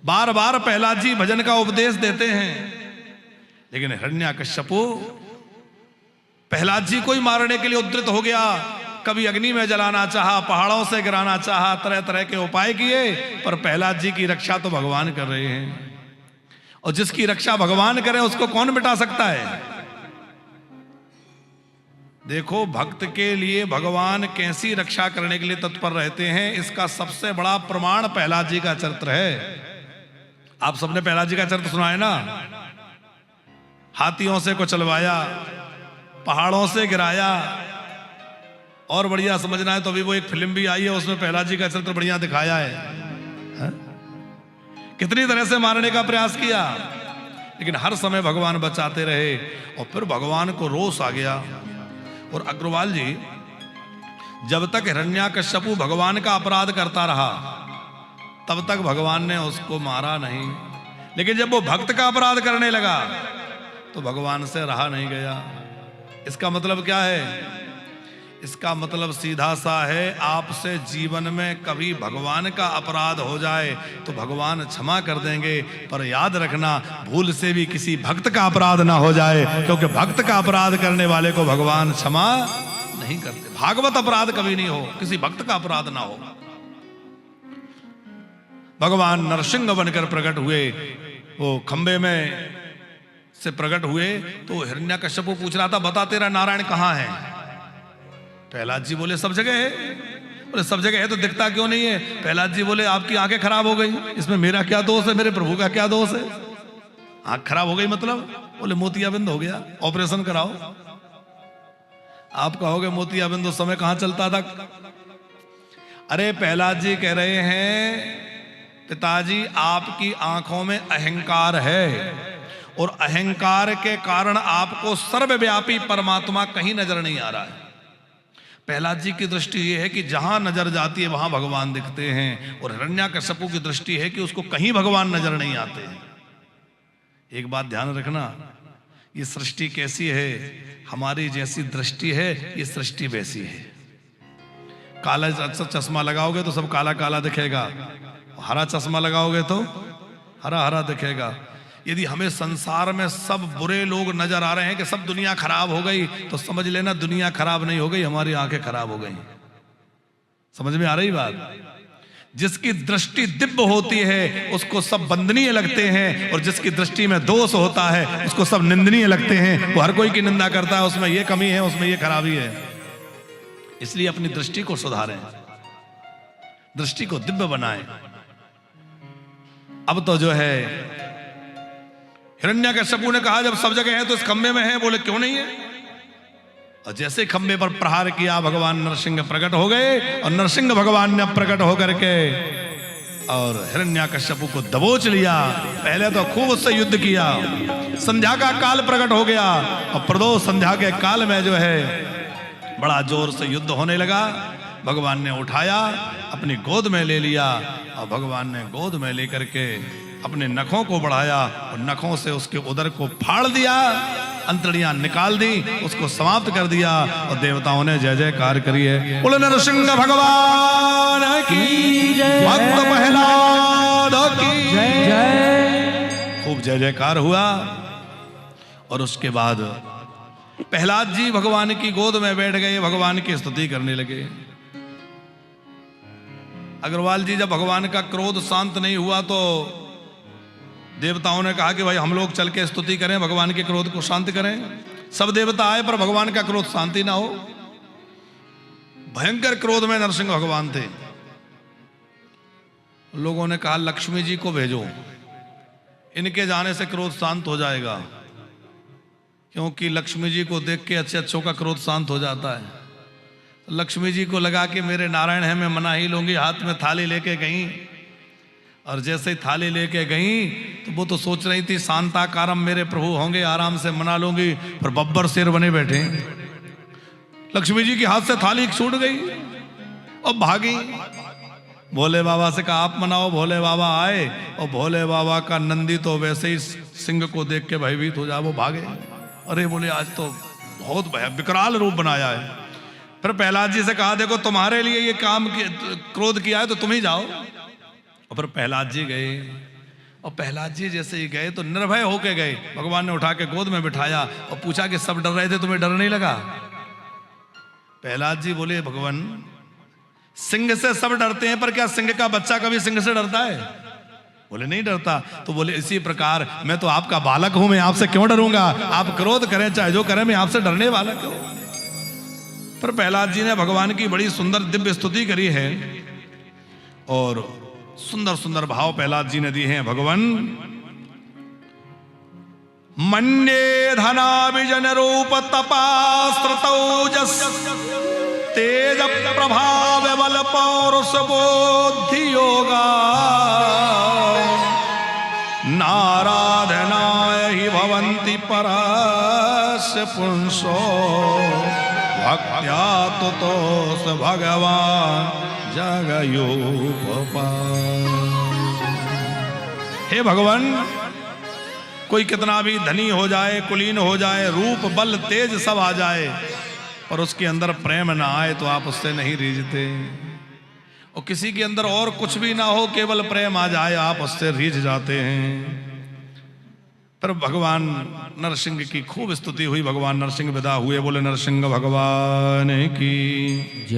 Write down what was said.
बार बार प्रहलाद जी भजन का उपदेश देते हैं, लेकिन हिरण्यकश्यपु प्रहलाद जी को ही मारने के लिए उद्यत हो गया। कभी अग्नि में जलाना चाहा, पहाड़ों से गिराना चाहा, तरह तरह के उपाय किए, पर प्रहलाद जी की रक्षा तो भगवान कर रहे हैं। और जिसकी रक्षा भगवान करे उसको कौन मिटा सकता है? देखो, भक्त के लिए भगवान कैसी रक्षा करने के लिए तत्पर रहते हैं, इसका सबसे बड़ा प्रमाण प्रहलाद जी का चरित्र है। आप सबने प्रहलाद जी का चरित्र सुना है ना? हाथियों से को चलवाया, पहाड़ों से गिराया, और बढ़िया समझना है तो अभी वो एक फिल्म भी आई है, उसमें प्रहलाद जी का चरित्र बढ़िया दिखाया है, हा? कितनी तरह से मारने का प्रयास किया, लेकिन हर समय भगवान बचाते रहे। और फिर भगवान को रोष आ गया। और अग्रवाल जी, जब तक हिरण्यकश्यपु भगवान का अपराध करता रहा तब तक भगवान ने उसको मारा नहीं, लेकिन जब वो भक्त का अपराध करने लगा तो भगवान से रहा नहीं गया। इसका मतलब क्या है? इसका मतलब सीधा सा है, आपसे जीवन में कभी भगवान का अपराध हो जाए तो भगवान क्षमा कर देंगे, पर याद रखना भूल से भी किसी भक्त का अपराध ना हो जाए, क्योंकि भक्त का अपराध करने वाले को भगवान क्षमा नहीं करते। भागवत अपराध कभी नहीं हो, किसी भक्त का अपराध ना हो। भगवान नरसिंह बनकर प्रकट हुए, वो खंबे में से प्रकट हुए तो हिरण्यकश्यप पूछ रहा था, बता तेरा नारायण कहाँ है? प्रहलाद जी बोले सब जगह है। बोले सब जगह है तो दिखता क्यों नहीं है? प्रहलाद जी बोले आपकी आंखें खराब हो गई, इसमें मेरा क्या दोष है, मेरे प्रभु का क्या दोष है? आंख खराब हो गई मतलब? बोले मोतियाबिंद हो गया, ऑपरेशन कराओ। आप कहोगे मोतियाबिंद उस समय कहां चलता था? अरे प्रहलाद जी कह रहे हैं, पिताजी आपकी आंखों में अहंकार है, और अहंकार के कारण आपको सर्वव्यापी परमात्मा कहीं नजर नहीं आ रहा है। प्रहलाद जी की दृष्टि यह है कि जहां नजर जाती है वहां भगवान दिखते हैं, और हिरण्यकश्यप की दृष्टि है कि उसको कहीं भगवान नजर नहीं आते हैं। एक बात ध्यान रखना, ये सृष्टि कैसी है? हमारी जैसी दृष्टि है, ये सृष्टि वैसी है। काला चश्मा लगाओगे तो सब काला काला दिखेगा, हरा चश्मा लगाओगे तो हरा हरा दिखेगा। यदि हमें संसार में सब बुरे लोग नजर आ रहे हैं कि सब दुनिया खराब हो गई, तो समझ लेना दुनिया खराब नहीं हो गई, हमारी आंखें खराब हो गई। समझ में आ रही बात? जिसकी दृष्टि दिव्य होती है उसको सब वंदनीय लगते हैं, और जिसकी दृष्टि में दोष होता है उसको सब निंदनीय लगते हैं। वो हर कोई की निंदा करता है, उसमें ये कमी है, उसमें ये खराबी है। इसलिए अपनी दृष्टि को सुधारें, दृष्टि को दिव्य बनाएं। अब तो जो है हिरण्यकश्यपु ने कहा जब सब जगह है तो इस खंबे में है। बोले क्यों नहीं है? और जैसे खंबे पर प्रहार किया भगवान नरसिंह प्रकट हो गए, और नरसिंह भगवान ने प्रकट होकर के और हिरण्यकश्यपु को दबोच लिया। पहले तो खूब उससे युद्ध किया, संध्या का काल प्रकट हो गया, और प्रदोष संध्या के काल में जो है बड़ा जोर से युद्ध होने लगा। भगवान ने उठाया, अपनी गोद में ले लिया, और भगवान ने गोद में लेकर के अपने नखों को बढ़ाया और नखों से उसके उदर को फाड़ दिया, अंतड़ियां निकाल दी, उसको समाप्त कर दिया। और देवताओं ने जय जयकार करी है। बोले नरसिंह भगवान की जय, भक्त प्रहलाद की जय। खूब जय जयकार हुआ। और उसके बाद प्रहलाद जी भगवान की गोद में बैठ गए, भगवान की स्तुति करने लगे। अग्रवाल जी, जब भगवान का क्रोध शांत नहीं हुआ तो देवताओं ने कहा कि भाई हम लोग चल के स्तुति करें, भगवान के क्रोध को शांत करें। सब देवता आए पर भगवान का क्रोध शांति ना हो। भयंकर क्रोध में नरसिंह भगवान थे। लोगों ने कहा लक्ष्मी जी को भेजो, इनके जाने से क्रोध शांत हो जाएगा, क्योंकि लक्ष्मी जी को देख के अच्छे अच्छों का क्रोध शांत हो जाता है। लक्ष्मी जी को लगा कि मेरे नारायण है, मैं मना ही लूंगी। हाथ में थाली लेके गई, और जैसे ही थाली लेके गई तो वो तो सोच रही थी शांताकारम मेरे प्रभु होंगे, आराम से मना लूंगी, पर बब्बर शेर बने बैठे। लक्ष्मी जी के हाथ से थाली छूट गई और भागी। भोले बाबा से कहा आप मनाओ। भोले बाबा आए, और भोले बाबा का नंदी तो वैसे ही सिंह को देख के भयभीत हो जाए, वो भागे। अरे बोले आज तो बहुत विकराल रूप बनाया है। फिर प्रहलाद जी से कहा देखो तुम्हारे लिए ये काम क्रोध किया है तो तुम ही जाओ। और फिर प्रहलाद जी गए, और प्रहलाद जी जैसे ही गए तो निर्भय होके गए। भगवान ने उठा के गोद में बिठाया और पूछा कि सब डर रहे थे, तुम्हें डर नहीं लगा? प्रहलाद जी बोले, भगवान सिंह से सब डरते हैं, पर क्या सिंह का बच्चा कभी सिंह से डरता है? बोले नहीं डरता। तो बोले इसी प्रकार मैं तो आपका बालक हूं, मैं आपसे क्यों डरूंगा? आप क्रोध करें चाहे जो करें, मैं आपसे डरने वाला क्यों? पर प्रहलाद जी ने भगवान की बड़ी सुंदर दिव्य स्तुति करी है और सुंदर सुंदर भाव प्रहलाद जी ने दिए हैं। भगवान मन्ये धनाभिजन रूप तपास्त्रतौजस तेज प्रभाव बल पौरुष बोधि योगा नाराधनाय हि भवन्ति परस्य पुंसो भक्त्या तुतोस भगवान जगयोपपा। हे भगवान, कोई कितना भी धनी हो जाए, कुलीन हो जाए, रूप बल तेज सब आ जाए, और उसके अंदर प्रेम ना आए तो आप उससे नहीं रीझते। और किसी के अंदर और कुछ भी ना हो, केवल प्रेम आ जाए, आप उससे रीझ जाते हैं। पर भगवान नरसिंह की खूब स्तुति हुई। भगवान नरसिंह विदा हुए, बोले नरसिंह भगवान की।